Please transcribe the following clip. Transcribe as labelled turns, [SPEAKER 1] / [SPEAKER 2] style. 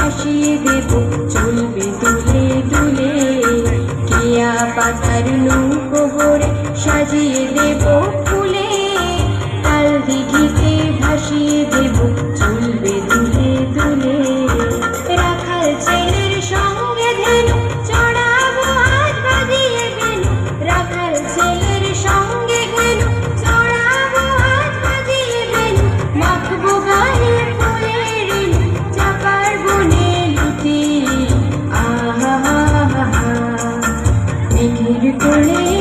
[SPEAKER 1] ভাসিয়ে দেব চলবে দুলে দুলে। কেয়া পাতার নৌকো গড়ে সাজিয়ে দেব ফুলে, তাল দিঘিতে ভাসিয়ে দেব চলবে দুলে দুলে। রাখাল ছেলের সঙ্গে ধেনু চড়াবো হাত বাঁধিয়ে বেনু, রাখাল ছেলের সঙ্গে ধেনু চড়াবো হাত বাঁধিয়ে বেনু। মাখবো গায়ে ফুলের রেণু চাপার বনে লুটি, আহা হা হা হা। মেঘের কোলে